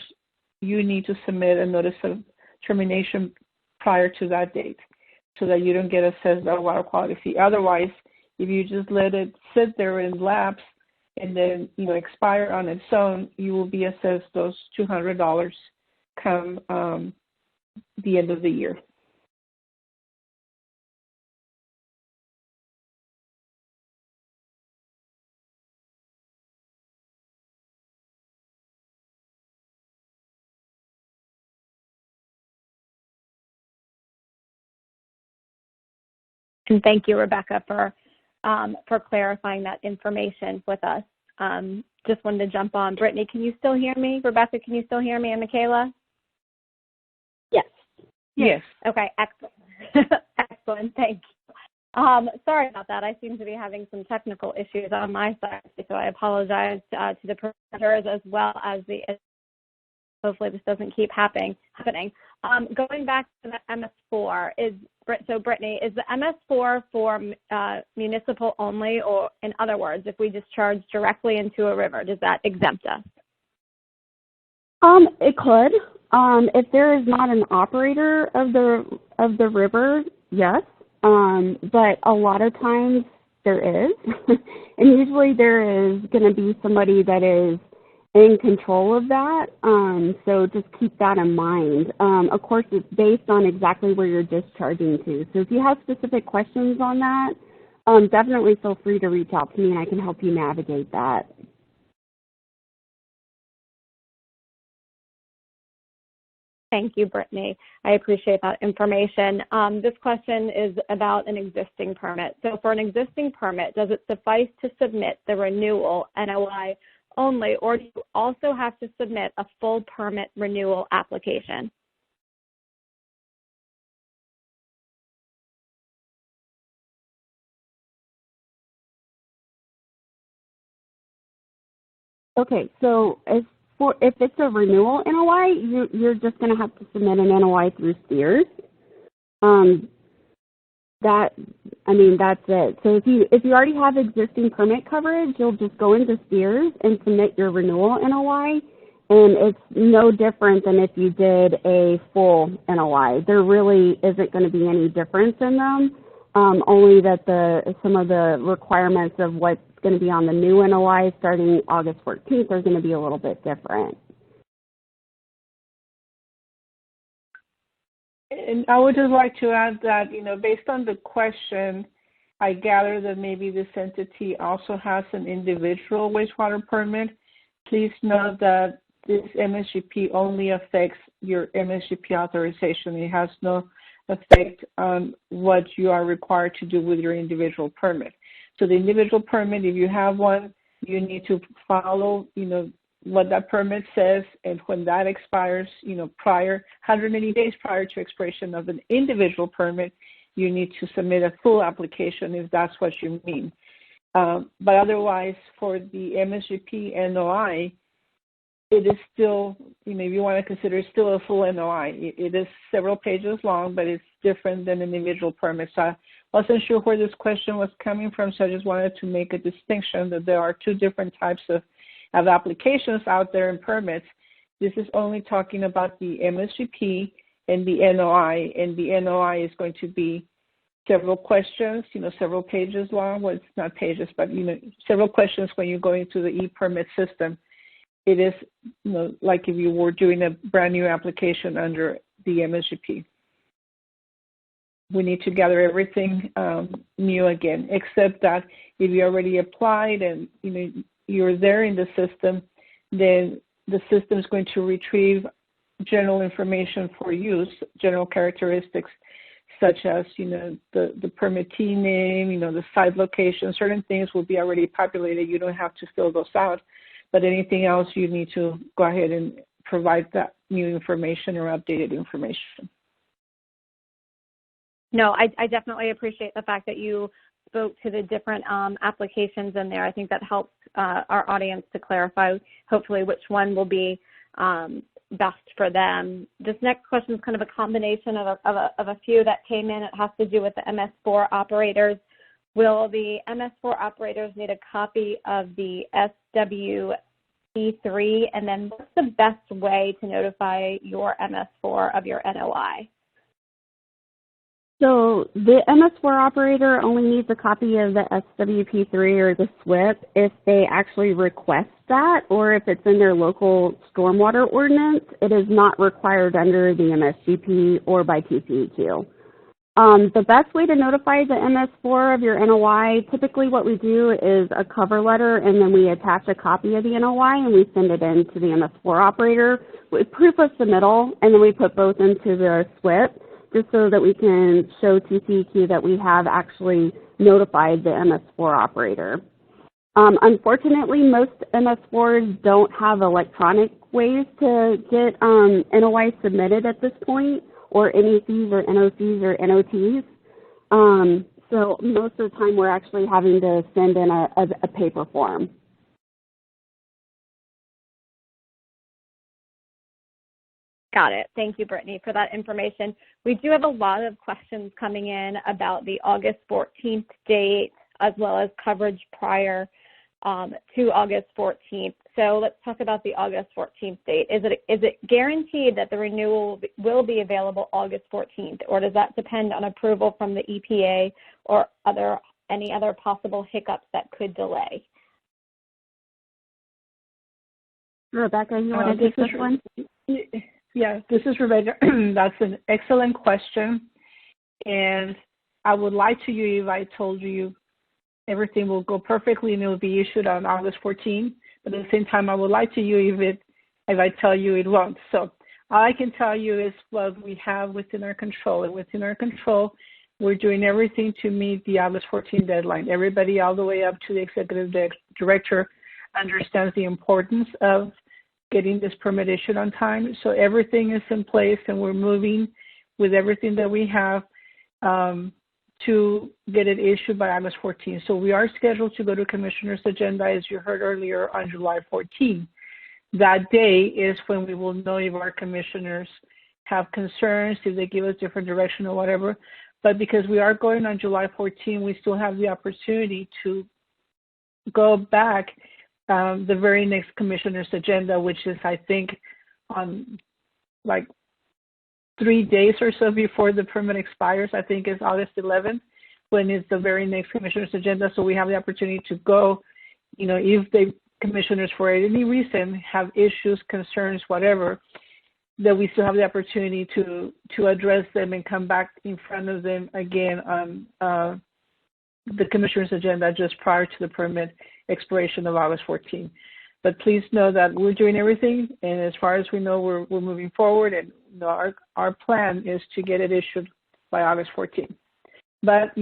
you need to submit a notice of termination prior to that date so that you don't get assessed a water quality fee. Otherwise, if you just let it sit there and lapse and then expire on its own, you will be assessed those $200 come the end of the year. And thank you, Rebecca, for clarifying that information with us. Just wanted to jump on. Brittany, can you still hear me? Rebecca, can you still hear me? And Michaela? Yes. Yes. Okay, excellent. Excellent, thank you. Sorry about that. I seem to be having some technical issues on my side, so I apologize to the presenters as well as the, hopefully this doesn't keep happening. Going back to the MS4, so Brittany, is the MS4 for municipal only, or in other words, if we discharge directly into a river, does that exempt us? It could. If there is not an operator of the river, yes. But a lot of times there is, and usually there is going to be somebody that is in control of that, so just keep that in mind. Of course, it's based on exactly where you're discharging to. So if you have specific questions on that, definitely feel free to reach out to me and I can help you navigate that. Thank you, Brittany. I appreciate that information. This question is about an existing permit. So for an existing permit, does it suffice to submit the renewal NOI only, or do you also have to submit a full permit renewal application? Okay, so if it's a renewal NOI, you're just going to have to submit an NOI through SEERS. That's it. So if you already have existing permit coverage, you'll just go into SEERS and submit your renewal NOI, And it's no different than if you did a full NOI. There really isn't going to be any difference in them, only that some of the requirements of what's going to be on the new NOI starting August 14th are going to be a little bit different. And I would just like to add that, based on the question, I gather that maybe this entity also has an individual wastewater permit. Please note that this MSGP only affects your MSGP authorization. It has no effect on what you are required to do with your individual permit. So the individual permit, if you have one, you need to follow, what that permit says, and when that expires, 180 days prior to expiration of an individual permit, you need to submit a full application if that's what you mean. But otherwise, for the MSGP NOI, it is still, if you want to consider it still a full NOI. It is several pages long, but it's different than an individual permit. So I wasn't sure where this question was coming from, so I just wanted to make a distinction that there are two different types of applications out there and permits. This is only talking about the MSGP and the NOI, and the NOI is going to be several questions, several pages long. Well, it's not pages, but, several questions when you go into the e-permit system. It is, like if you were doing a brand new application under the MSGP. We need to gather everything new again, except that if you already applied and, you're there in the system, then the system is going to retrieve general information for use, general characteristics, such as, the permittee name, the site location. Certain things will be already populated. You don't have to fill those out. But anything else, you need to go ahead and provide that new information or updated information. No, I definitely appreciate the fact that you spoke to the different applications in there. I think that helps our audience to clarify, hopefully, which one will be best for them. This next question is kind of a combination of a few that came in. It has to do with the MS4 operators. Will the MS4 operators need a copy of the SWP3? And then what's the best way to notify your MS4 of your NOI? So the MS4 operator only needs a copy of the SWP3 or the SWIP if they actually request that, or if it's in their local stormwater ordinance. It is not required under the MSGP or by TCEQ. The best way to notify the MS4 of your NOI, typically what we do is a cover letter, and then we attach a copy of the NOI and we send it in to the MS4 operator with proof of submittal, and then we put both into the SWIP just so that we can show TCEQ that we have actually notified the MS4 operator. Unfortunately, most MS4s don't have electronic ways to get NOI submitted at this point, or NECs or NOCs or NOTs. So most of the time we're actually having to send in a paper form. Got it. Thank you, Brittany, for that information. We do have a lot of questions coming in about the August 14th date, as well as coverage prior to August 14th. So let's talk about the August 14th date. Is it guaranteed that the renewal will be available August 14th, or does that depend on approval from the EPA or any other possible hiccups that could delay? Rebecca, you want to take this one? Yeah, this is Rebecca. That's an excellent question. And I would lie to you if I told you everything will go perfectly and it will be issued on August 14th. But at the same time, I would lie to you if I tell you it won't. So all I can tell you is what we have within our control. And within our control, we're doing everything to meet the August 14th deadline. Everybody all the way up to the executive director understands the importance of getting this permit issued on time. So everything is in place, and we're moving with everything that we have to get it issued by August 14th. So we are scheduled to go to Commissioner's agenda, as you heard earlier, on July 14th. That day is when we will know if our commissioners have concerns, if they give us different direction or whatever. But because we are going on July 14th, we still have the opportunity to go back the very next commissioner's agenda, which is, I think, on like 3 days or so before the permit expires. I think it's August 11th, when it's the very next commissioner's agenda. So we have the opportunity to go, if the commissioners for any reason have issues, concerns, whatever, that we still have the opportunity to address them and come back in front of them again on the commissioner's agenda just prior to the permit expiration of August 14th. But please know that we're doing everything, and as far as we know, we're moving forward, and our plan is to get it issued by August 14th. But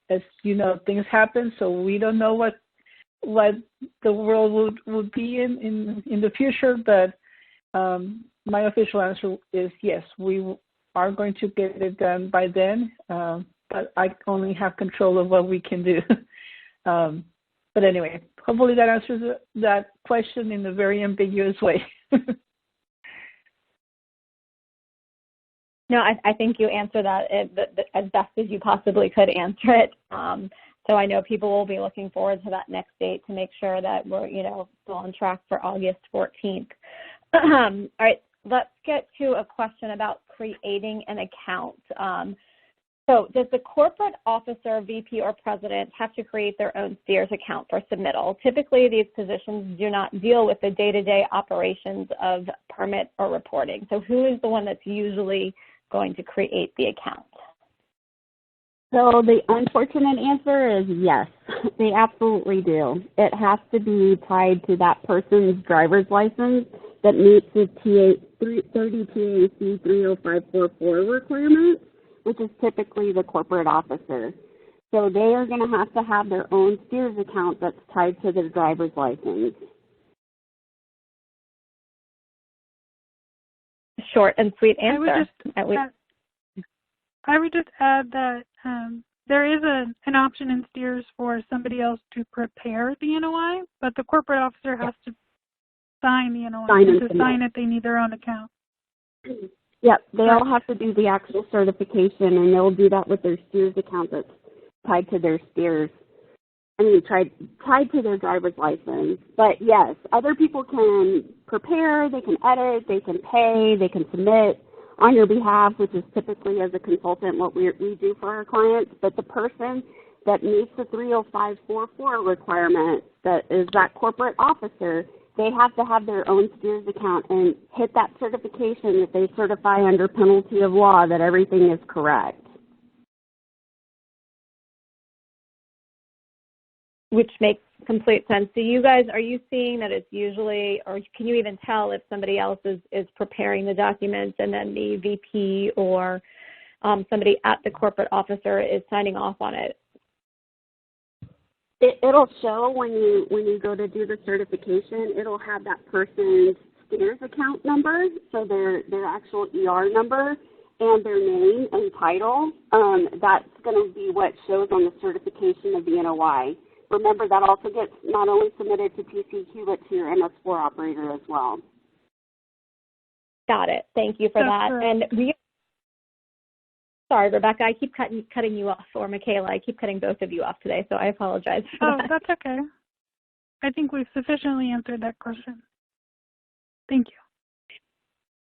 as you know, things happen, so we don't know what the world would be in the future. But my official answer is yes, we are going to get it done by then. But I only have control of what we can do. But anyway, hopefully that answers that question in a very ambiguous way. No, I think you answered that as best as you possibly could answer it. So I know people will be looking forward to that next date to make sure that we're, still on track for August 14th. All right, let's get to a question about creating an account. So does the corporate officer, VP, or president have to create their own STEERS account for submittal? Typically, these positions do not deal with the day-to-day operations of permit or reporting. So who is the one that's usually going to create the account? So the unfortunate answer is yes, they absolutely do. It has to be tied to that person's driver's license that meets the 30 TAC 30544 requirement, which is typically the corporate officer. So they are going to have their own STEERS account that's tied to their driver's license. Short and sweet answer. I would just add that there is an option in STEERS for somebody else to prepare the NOI, but the corporate officer has to sign the NOI. And to sign it, they need their own account. Yep, they all have to do the actual certification, and they'll do that with their STEERS account that's tied to their STEERS. Tied to their driver's license. But yes, other people can prepare, they can edit, they can pay, they can submit on your behalf, which is typically as a consultant what we do for our clients. But the person that meets the 30544 requirement, that is that corporate officer, they have to have their own STEERS account and hit that certification that they certify under penalty of law that everything is correct. Which makes complete sense. So you guys, are you seeing that it's usually, or can you even tell if somebody else is preparing the documents and then the VP or somebody at the corporate officer is signing off on it? It'll show when you go to do the certification. It'll have that person's STEERS account number, so their actual ER number and their name and title. That's going to be what shows on the certification of the NOI. Remember, that also gets not only submitted to TCEQ, but to your MS4 operator as well. Got it. Thank you for that. And sorry, Rebecca, I keep cutting you off, or Michaela, I keep cutting both of you off today, so I apologize for that. That's okay. I think we've sufficiently answered that question. Thank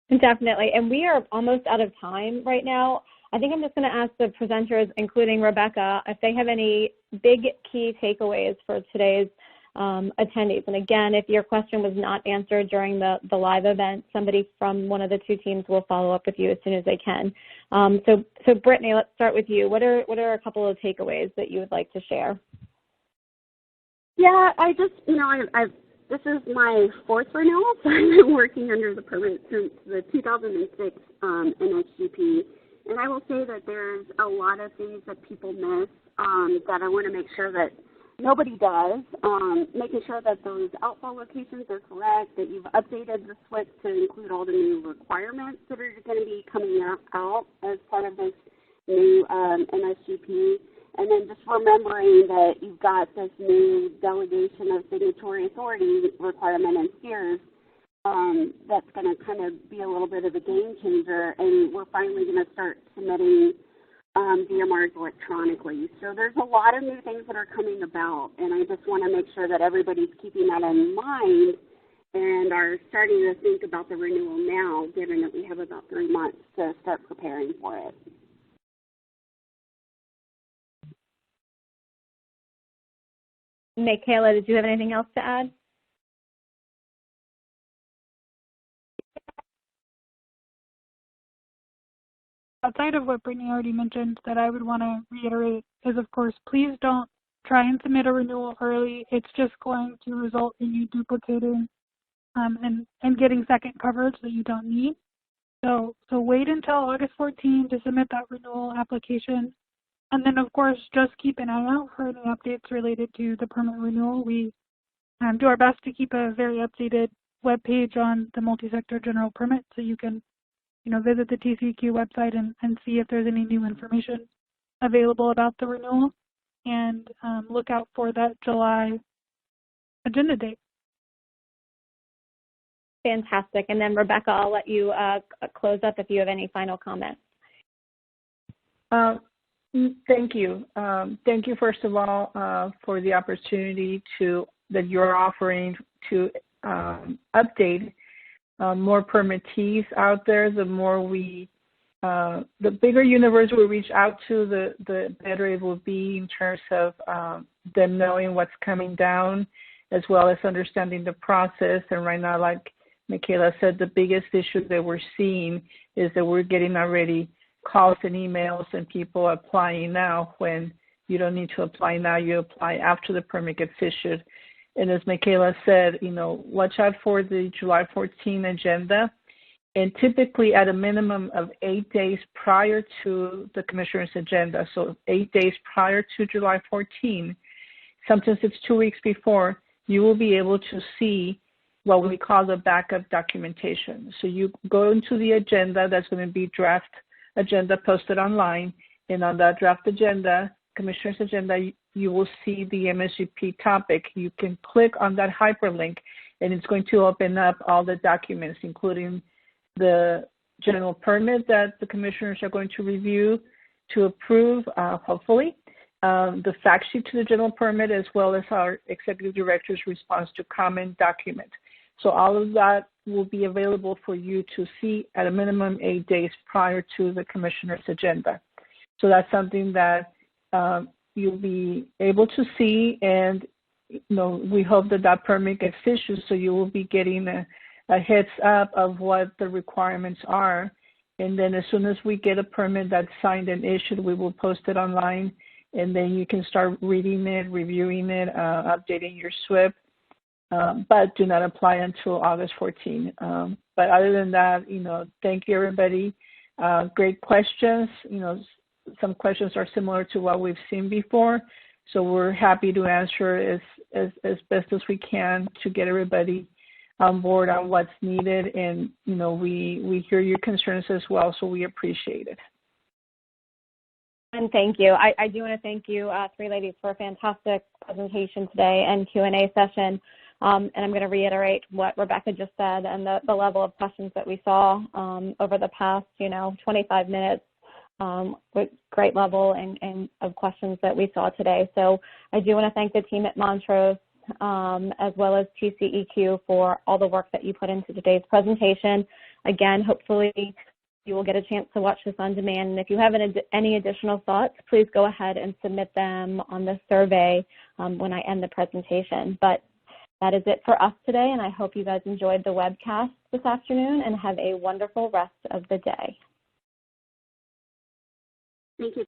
you. Definitely. And we are almost out of time right now. I think I'm just going to ask the presenters, including Rebecca, if they have any big key takeaways for today's attendees. And again, if your question was not answered during the live event, somebody from one of the two teams will follow up with you as soon as they can. So Brittany, let's start with you. What are a couple of takeaways that you would like to share? Yeah, I just, this is my fourth renewal, so I've been working under the permit since the 2006 MSGP. And I will say that there's a lot of things that people miss that I want to make sure that nobody does. Making sure that those outfall locations are correct, that you've updated the SWIP to include all the new requirements that are going to be coming out as part of this new MSGP. And then just remembering that you've got this new delegation of signatory authority requirement in STEERS. That's going to kind of be a little bit of a game changer, and we're finally going to start submitting DMRs electronically. So there's a lot of new things that are coming about, and I just want to make sure that everybody's keeping that in mind and are starting to think about the renewal now, given that we have about 3 months to start preparing for it. Michaela, did you have anything else to add? Outside of what Brittany already mentioned that I would want to reiterate is, of course, please don't try and submit a renewal early. It's just going to result in you duplicating and getting second coverage that you don't need. So wait until August 14 to submit that renewal application. And then, of course, just keep an eye out for any updates related to the permit renewal. We do our best to keep a very updated web page on the multi-sector general permit, so you can visit the TCEQ website and see if there's any new information available about the renewal, and look out for that July agenda date. Fantastic. And then, Rebecca, I'll let you close up if you have any final comments. Thank you. Thank you, first of all, for the opportunity that you're offering to update more permittees out there. The more the bigger universe we reach out to, the better it will be in terms of them knowing what's coming down, as well as understanding the process. And right now, like Michaela said, the biggest issue that we're seeing is that we're getting already calls and emails and people applying now when you don't need to apply now. You apply after the permit gets issued. And as Michaela said, watch out for the July 14 agenda. And typically at a minimum of 8 days prior to the commissioner's agenda, so 8 days prior to July 14, sometimes it's 2 weeks before, you will be able to see what we call the backup documentation. So you go into the agenda, that's going to be draft agenda posted online, and on that draft agenda, commissioner's agenda, you will see the MSGP topic. You can click on that hyperlink, and it's going to open up all the documents, including the general permit that the commissioners are going to review to approve, hopefully, the fact sheet to the general permit, as well as our executive director's response to comment document. So all of that will be available for you to see at a minimum 8 days prior to the commissioner's agenda. So that's something that you'll be able to see, and we hope that permit gets issued, so you will be getting a heads up of what the requirements are. And then as soon as we get a permit that's signed and issued, we will post it online, and then you can start reading it, reviewing it, updating your SWIP. But do not apply until August 14. But other than that, thank you, everybody. Great questions. Some questions are similar to what we've seen before, so we're happy to answer as best as we can to get everybody on board on what's needed. And we hear your concerns as well, so we appreciate it. And thank you. I do want to thank you, three ladies, for a fantastic presentation today and Q&A session. And I'm going to reiterate what Rebecca just said, and the level of questions that we saw over the past, 25 minutes, with great level and of questions that we saw today. So I do want to thank the team at Montrose, as well as TCEQ, for all the work that you put into today's presentation. Again, hopefully you will get a chance to watch this on demand. And if you have any additional thoughts, please go ahead and submit them on the survey when I end the presentation. But that is it for us today, and I hope you guys enjoyed the webcast this afternoon and have a wonderful rest of the day. Thank you.